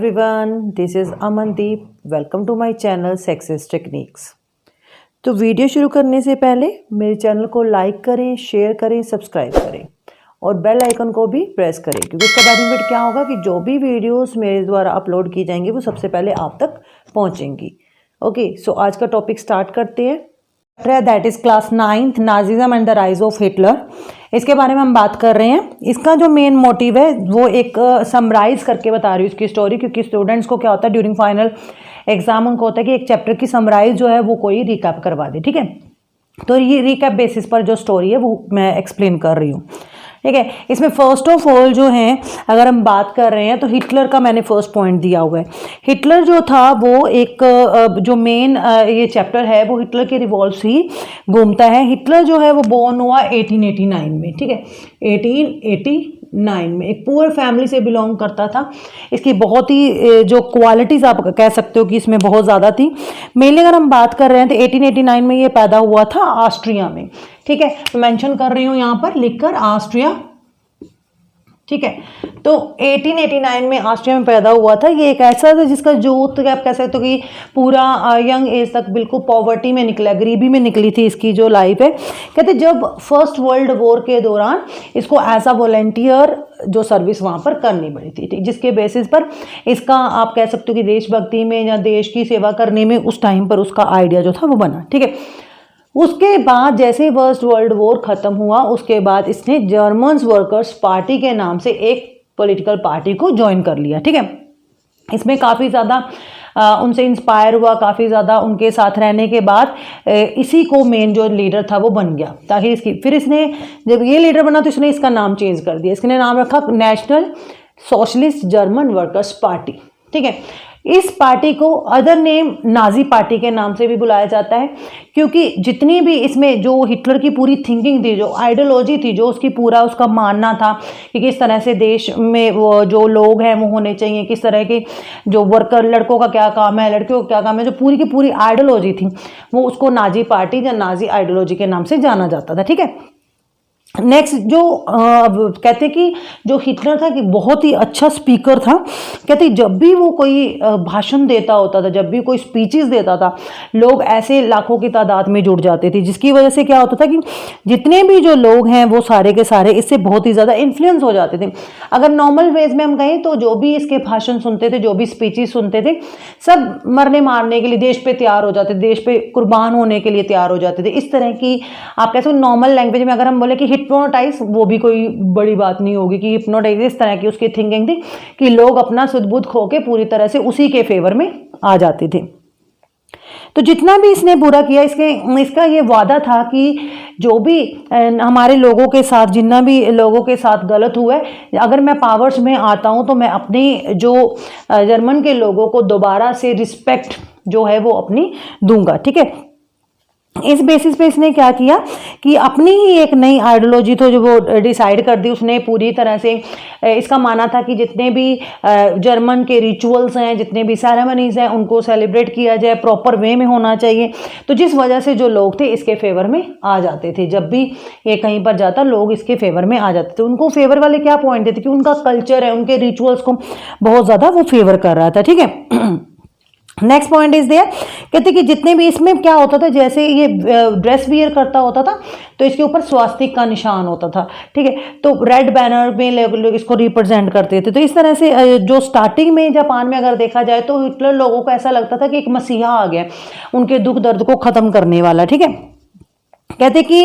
Everyone, this is Amandeep. Welcome to my channel success techniques. तो video शुरू करने से पहले मेरे चैनल को लाइक करें, शेयर करें, सब्सक्राइब करें और बेल आइकन को भी प्रेस करें, क्योंकि इसका बेनिफिट क्या होगा कि जो भी वीडियोस मेरे द्वारा अपलोड की जाएंगी वो सबसे पहले आप तक पहुंचेंगी। ओके, सो आज का टॉपिक स्टार्ट करते हैं। That is class 9th, Nazism and the rise of Hitler. इसके बारे में हम बात कर रहे हैं। इसका जो मेन मोटिव है वो एक समराइज करके बता रही हूँ इसकी स्टोरी, क्योंकि स्टूडेंट्स को क्या होता है ड्यूरिंग फाइनल एग्जाम उनको होता है कि एक चैप्टर की समराइज जो है वो कोई रिकैप करवा दे। ठीक है, तो ये रिकैप बेसिस पर जो स्टोरी है वो मैं एक्सप्लेन कर रही हूँ। ठीक है, इसमें फर्स्ट ऑफ ऑल जो है अगर हम बात कर रहे हैं तो हिटलर का मैंने फर्स्ट पॉइंट दिया हुआ है। हिटलर जो था वो एक जो मेन ये चैप्टर है वो हिटलर के रिवॉल्व्स ही घूमता है। हिटलर जो है वो बोर्न हुआ 1889 में। ठीक है, 1889 में एक पुअर फैमिली से बिलोंग करता था। इसकी बहुत ही जो क्वालिटीज़ आप कह सकते हो कि इसमें बहुत ज़्यादा थी। मेनली अगर हम बात कर रहे हैं तो 1889 में ये पैदा हुआ था ऑस्ट्रिया में। ठीक है, तो मेंशन कर रही हूँ यहाँ पर लिखकर ऑस्ट्रिया। ठीक है, तो 1889 में ऑस्ट्रिया में पैदा हुआ था। ये एक ऐसा था जिसका यूथ आप कह सकते हो कि पूरा यंग एज तक बिल्कुल पॉवर्टी में निकला, गरीबी में निकली थी इसकी जो लाइफ है। कहते जब फर्स्ट वर्ल्ड वॉर के दौरान इसको एज अ वॉलंटियर जो सर्विस वहाँ पर करनी पड़ी थी, जिसके बेसिस पर इसका आप कह सकते हो कि देशभक्ति में या देश की सेवा करने में उस टाइम पर उसका आइडिया जो था वो बना। ठीक है, उसके बाद जैसे ही फर्स्ट वर्ल्ड वॉर खत्म हुआ उसके बाद इसने जर्मन वर्कर्स पार्टी के नाम से एक पॉलिटिकल पार्टी को ज्वाइन कर लिया। ठीक है, इसमें काफ़ी ज़्यादा उनसे इंस्पायर हुआ, काफ़ी ज़्यादा उनके साथ रहने के बाद इसी को मेन जो लीडर था वो बन गया। ताकि इसकी फिर इसने जब ये लीडर बना तो इसने इसका नाम चेंज कर दिया। इसने नाम रखा national socialist German workers party. ठीक है, इस पार्टी को अदर नेम नाजी पार्टी के नाम से भी बुलाया जाता है, क्योंकि जितनी भी इसमें जो हिटलर की पूरी थिंकिंग थी, जो आइडियोलॉजी थी, जो उसकी पूरा उसका मानना था कि किस तरह से देश में वो जो लोग हैं वो होने चाहिए, किस तरह के जो वर्कर, लड़कों का क्या काम है, लड़कियों का क्या काम है, जो पूरी की पूरी आइडियोलॉजी थी वो उसको नाजी पार्टी या नाजी आइडियोलॉजी के नाम से जाना जाता था। ठीक है, नेक्स्ट जो कहते कि जो हिटलर था कि बहुत ही अच्छा स्पीकर था। कहते जब भी वो कोई भाषण देता होता था, जब भी कोई स्पीचेस देता था, लोग ऐसे लाखों की तादाद में जुड़ जाते थे, जिसकी वजह से क्या होता था कि जितने भी जो लोग हैं वो सारे के सारे इससे बहुत ही ज़्यादा इन्फ्लुएंस हो जाते थे। अगर नॉर्मल वेज में हम कहें तो जो भी इसके भाषण सुनते थे, जो भी स्पीचेस सुनते थे, सब मरने मारने के लिए देश पे तैयार हो जाते थे, देश पे कुर्बान होने के लिए तैयार हो जाते थे। इस तरह की आप कैसे नॉर्मल लैंग्वेज में अगर हम बोले कि हिप्नोटाइज, वो भी कोई बड़ी बात नहीं होगी कि हिप्नोटाइज इस तरह की उसकी थिंकिंग थी कि लोग अपना सुध-बुध खो के पूरी तरह से उसी के फेवर में आ जाते थे। तो जितना भी इसने बुरा किया, इसका ये वादा था कि जो भी हमारे लोगों के साथ, जितना भी लोगों के साथ गलत हुआ है, अगर मैं पावर्स में आता हूँ तो मैं अपनी जो जर्मन के लोगों को दोबारा से रिस्पेक्ट जो है वो अपनी दूंगा। ठीक है, इस बेसिस पे इसने क्या किया कि अपनी ही एक नई आइडियोलॉजी तो जो वो डिसाइड कर दी उसने पूरी तरह से। इसका मानना था कि जितने भी जर्मन के रिचुअल्स हैं, जितने भी सेरेमनीज हैं, उनको सेलिब्रेट किया जाए, प्रॉपर वे में होना चाहिए। तो जिस वजह से जो लोग थे इसके फेवर में आ जाते थे। जब भी ये कहीं पर जाता लोग इसके फेवर में आ जाते थे। उनको फेवर वाले क्या पॉइंट थे कि उनका कल्चर है, उनके रिचुअल्स को बहुत ज़्यादा वो फेवर कर रहा था। ठीक है, नेक्स्ट पॉइंट इज देयर। कहते कि जितने भी इसमें क्या होता था, जैसे ये ड्रेस वियर करता होता था तो इसके ऊपर स्वास्तिक का निशान होता था। ठीक है, तो रेड बैनर में लोग इसको रिप्रेजेंट करते थे। तो इस तरह से जो स्टार्टिंग में जापान में अगर देखा जाए तो हिटलर लोगों को ऐसा लगता था कि एक मसीहा आ गया, उनके दुख दर्द को खत्म करने वाला। ठीक है, कहते कि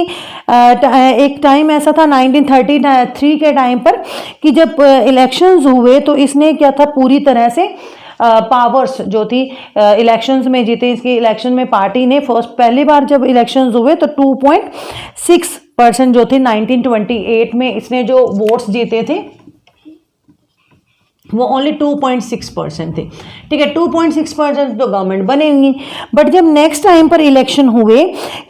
एक टाइम ऐसा था 1933 के टाइम पर कि जब इलेक्शंस हुए तो इसने क्या था पूरी तरह से पावर्स जो थी इलेक्शंस में जीते। इसकी इलेक्शन में पार्टी ने पहली बार जब इलेक्शंस हुए तो 2.6% जो थे 1928 में इसने जो वोट्स जीते थे वो ओनली 2.6% थे। ठीक है, 2.6% तो गवर्नमेंट बनेंगी। बट जब नेक्स्ट टाइम पर इलेक्शन हुए,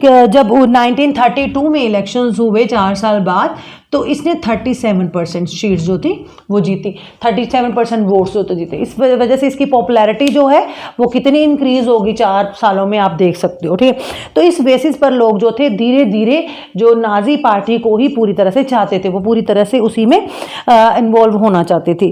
जब 1932 में इलेक्शंस हुए 4 साल बाद, तो इसने 37% सीट्स जो थी वो जीती, 37% वोट्स जो तो जीते। इस वजह से इसकी पॉपुलैरिटी जो है वो कितनी इंक्रीज होगी 4 सालों में आप देख सकते हो। ठीक है, तो इस बेसिस पर लोग जो थे धीरे धीरे जो नाजी पार्टी को ही पूरी तरह से चाहते थे, वो पूरी तरह से उसी में इन्वॉल्व होना चाहते थे।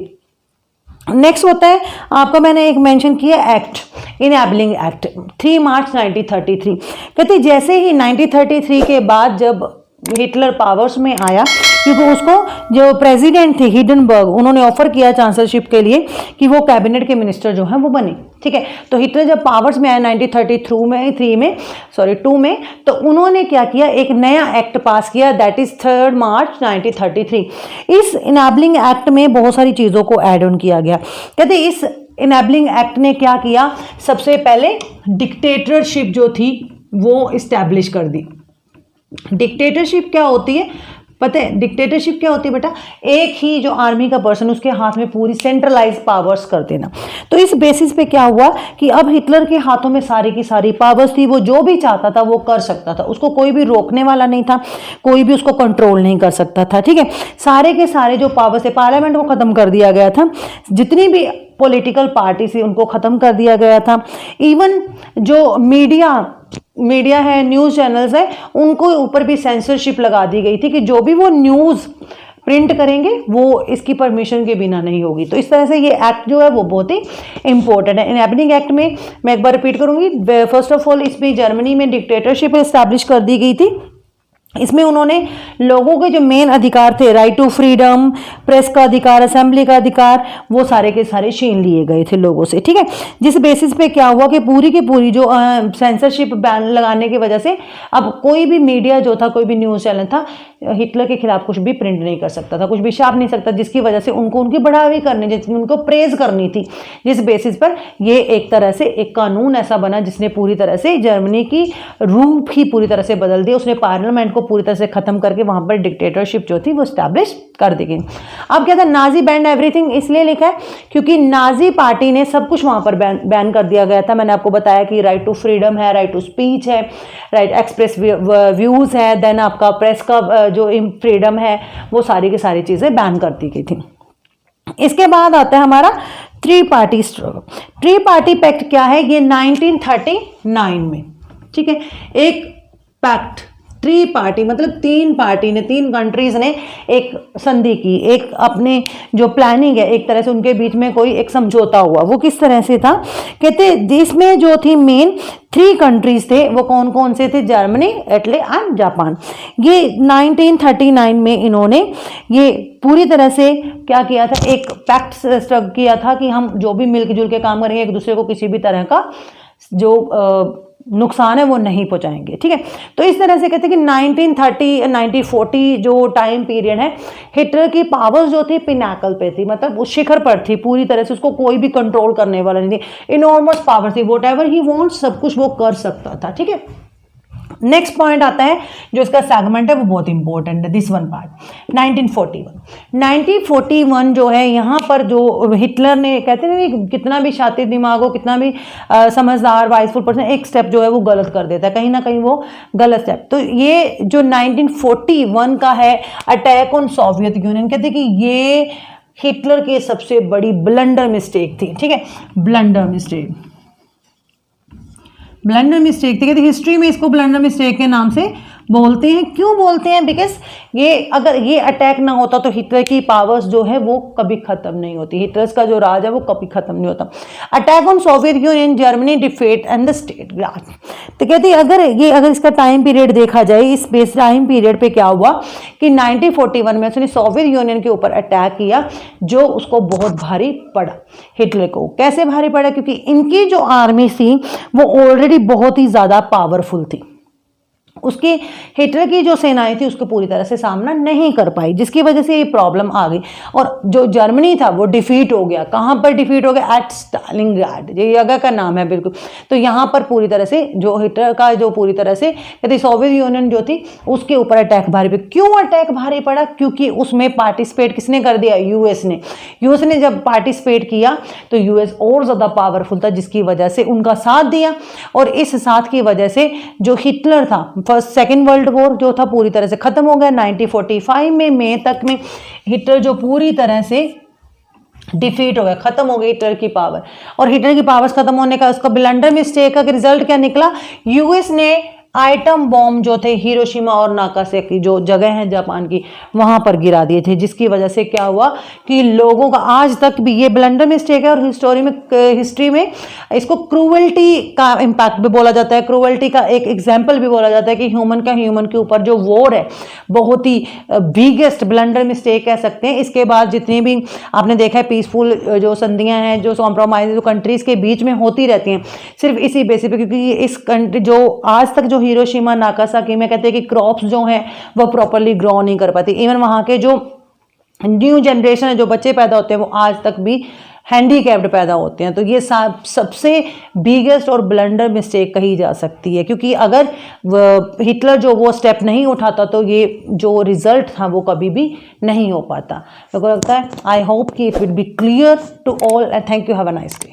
नेक्स्ट होता है आपका, मैंने एक मेंशन किया एक्ट, इनेबलिंग एक्ट 3 मार्च 1933। कहते जैसे ही 1933 के बाद जब हिटलर पावर्स में आया, क्योंकि उसको जो प्रेसिडेंट थे हिंडनबर्ग, उन्होंने ऑफर किया चांसलरशिप के लिए कि वो कैबिनेट के मिनिस्टर जो हैं वो बने, ठीक है। तो हिटलर जब पावर्स में आया 1933 में, तो उन्होंने क्या किया, एक नया एक्ट पास किया, दैट इज 3 मार्च 1933। इस इनेबलिंग एक्ट में बहुत सारी चीज़ों को ऐड ऑन किया गया। कहते इस इनेबलिंग एक्ट ने क्या किया, सबसे पहले डिक्टेटरशिप जो थी वो इस्टेब्लिश कर दी। डिक्टेटरशिप क्या होती है पता है? डिक्टेटरशिप क्या होती है बेटा, एक ही जो आर्मी का पर्सन, उसके हाथ में पूरी सेंट्रलाइज पावर्स कर देना। तो इस बेसिस पे क्या हुआ कि अब हिटलर के हाथों में सारी की सारी पावर्स थी, वो जो भी चाहता था वो कर सकता था, उसको कोई भी रोकने वाला नहीं था, कोई भी उसको कंट्रोल नहीं कर सकता था, ठीक है। सारे के सारे जो पावर्स थे, पार्लियामेंट को खत्म कर दिया गया था, जितनी भी पॉलिटिकल पार्टी थी उनको खत्म कर दिया गया था। इवन जो मीडिया है, न्यूज़ चैनल्स है, उनको ऊपर भी सेंसरशिप लगा दी गई थी कि जो भी वो न्यूज़ प्रिंट करेंगे वो इसकी परमिशन के बिना नहीं होगी। तो इस तरह से ये एक्ट जो है वो बहुत ही इंपॉर्टेंट है। इनेबलिंग एक्ट में मैं एक बार रिपीट करूंगी, फर्स्ट ऑफ ऑल इसमें जर्मनी में डिक्टेटरशिप इस्टेब्लिश कर दी गई थी। इसमें उन्होंने लोगों के जो मेन अधिकार थे, राइट टू फ्रीडम, प्रेस का अधिकार, असेंबली का अधिकार, वो सारे के सारे छीन लिए गए थे लोगों से, ठीक है। जिस बेसिस पे क्या हुआ कि पूरी की पूरी जो सेंसरशिप बैन लगाने की वजह से अब कोई भी मीडिया जो था, कोई भी न्यूज़ चैनल था, हिटलर के खिलाफ कुछ भी प्रिंट नहीं कर सकता था, कुछ भी छाप नहीं सकता, जिसकी वजह से उनको उनकी बढ़ावी करनी, जिसमें उनको प्रेज करनी थी, जिस बेसिस पर ये एक तरह से एक कानून ऐसा बना जिसने पूरी तरह से जर्मनी की रूप ही पूरी तरह से बदल दिया। उसने पार्लियामेंट को पूरी तरह से खत्म करके वहां पर डिक्टेटरशिप जो थी वो स्टैब्लिश कर दी गई। अब क्या था, नाजी बैंड एवरीथिंग इसलिए लिखा है क्योंकि नाजी पार्टी ने सब कुछ वहां पर बैन कर दिया गया था। मैंने आपको बताया कि राइट टू फ्रीडम है, राइट टू स्पीच है, राइट एक्सप्रेस व्यूज है, देन आपका प्रेस का जो फ्रीडम है, वो सारी की सारी चीजें बैन कर दी गई थी। इसके बाद आता है हमारा three party struggle. Three party pact क्या है, ये 1939 में, ठीक है, एक पैक्ट, थ्री पार्टी मतलब तीन पार्टी ने, तीन कंट्रीज ने एक संधि की, एक अपने जो प्लानिंग है, एक तरह से उनके बीच में कोई एक समझौता हुआ। वो किस तरह से था, कहते जिसमें जो थी मेन 3 कंट्रीज थे, वो कौन कौन से थे, जर्मनी, इटली एंड जापान। ये 1939 में इन्होंने ये पूरी तरह से क्या किया था, एक पैक्ट किया था कि हम जो भी मिलजुल के काम करेंगे, एक दूसरे को किसी भी तरह का जो नुकसान है वो नहीं पहुंचाएंगे, ठीक है। तो इस तरह से कहते हैं कि 1930 1940 जो टाइम पीरियड है, हिटलर की पावर्स जो थी पिनाकल पे थी, मतलब उस शिखर पर थी पूरी तरह से, उसको कोई भी कंट्रोल करने वाला नहीं थी, इनॉर्मस पावर थी, वॉट एवर ही वांट्स सब कुछ वो कर सकता था, ठीक है। नेक्स्ट पॉइंट आता है जो इसका सेगमेंट है वो बहुत इंपॉर्टेंट है, दिस वन पार्ट 1941 जो है, यहाँ पर जो हिटलर ने, कहते हैं कितना भी शातिर दिमाग हो, कितना भी समझदार वाइसफुल पर्सन, एक स्टेप जो है वो गलत कर देता है, कहीं ना कहीं वो गलत स्टेप। तो ये जो 1941 का है अटैक ऑन सोवियत यूनियन, कहते हैं कि ये हिटलर की सबसे बड़ी ब्लंडर मिस्टेक थी, ठीक है, ब्लंडर मिस्टेक थी। कहते हिस्ट्री में इसको ब्लंडर मिस्टेक के नाम से बोलते हैं। क्यों बोलते हैं, बिकॉज ये अगर ये अटैक ना होता तो हिटलर की पावर्स जो है वो कभी खत्म नहीं होती, हिटलर का जो राज है वो कभी खत्म नहीं होता। Attack on Soviet union, Germany defeat and the state grass. तो कहते हैं अगर इसका टाइम पीरियड देखा जाए, इस बेस टाइम पीरियड पे क्या हुआ कि 1941 में उसने सोवियत यूनियन के ऊपर अटैक किया, जो उसको बहुत भारी पड़ा हिटलर को। कैसे भारी पड़ा, क्योंकि इनकी जो आर्मी थी वो ऑलरेडी बहुत ही ज्यादा पावरफुल थी, उसकी हिटलर की जो सेनाएं थी उसको पूरी तरह से सामना नहीं कर पाई, जिसकी वजह से ये प्रॉब्लम आ गई। और जो जर्मनी था वो डिफीट हो गया। कहां पर डिफीट हो गया, एट स्टालिनग्राड, ये जगह का नाम है बिल्कुल। तो यहां पर पूरी तरह से जो हिटलर का जो पूरी तरह से कहते सोवियत यूनियन जो थी उसके ऊपर अटैक भारी पड़ा। क्यों अटैक भारी पड़ा, क्योंकि उसमें पार्टिसिपेट किसने कर दिया, यूएस ने। यूएस ने जब पार्टिसिपेट किया तो यूएस और ज्यादा पावरफुल था, जिसकी वजह से उनका साथ दिया, और इस साथ की वजह से जो हिटलर था, फर्स्ट सेकेंड वर्ल्ड वॉर जो था पूरी तरह से खत्म हो गया। 1945 में मई तक में हिटलर जो पूरी तरह से डिफीट हो गया, खत्म हो गई हिटलर की पावर। और हिटलर की पावर्स खत्म होने का उसका ब्लंडर मिस्टेक का रिजल्ट क्या निकला, यूएस ने आइटम बॉम्ब जो थे हिरोशिमा और नागासाकी जो जगह है जापान की वहां पर गिरा दिए थे, जिसकी वजह से क्या हुआ कि लोगों का आज तक भी ये ब्लंडर मिस्टेक है और हिस्ट्री में इसको क्रूअल्टी का इम्पैक्ट भी बोला जाता है, क्रूअल्टी का एक एग्जाम्पल भी बोला जाता है कि ह्यूमन के ऊपर जो वॉर है बहुत ही बिगेस्ट ब्लंडर मिस्टेक कह सकते हैं। इसके बाद जितनी भी आपने देखा है पीसफुल जो संधियां हैं, जो कॉम्प्रोमाइज जो कंट्रीज के बीच में होती रहती हैं, सिर्फ इसी बेसिस पे, क्योंकि इस कंट्री जो आज तक जो हिरोशिमा नागासाकी में कहते हैं कि क्रॉप्स जो हैं वो प्रॉपरली ग्रो नहीं कर पाती। इवन वहाँ के जो न्यू जनरेशन है, जो बच्चे पैदा होते हैं, वो आज तक भी हैंडीकैप्ड पैदा होते हैं। तो ये सबसे बिगेस्ट और ब्लंडर मिस्टेक कही जा सकती है, क्योंकि अगर हिटलर जो वो स्टेप नहीं उठाता तो ये जो रिजल्ट था वो कभी भी नहीं हो पाता। मेरे को लगता है आई होप कि it will be clear to all and thank you, have a nice day.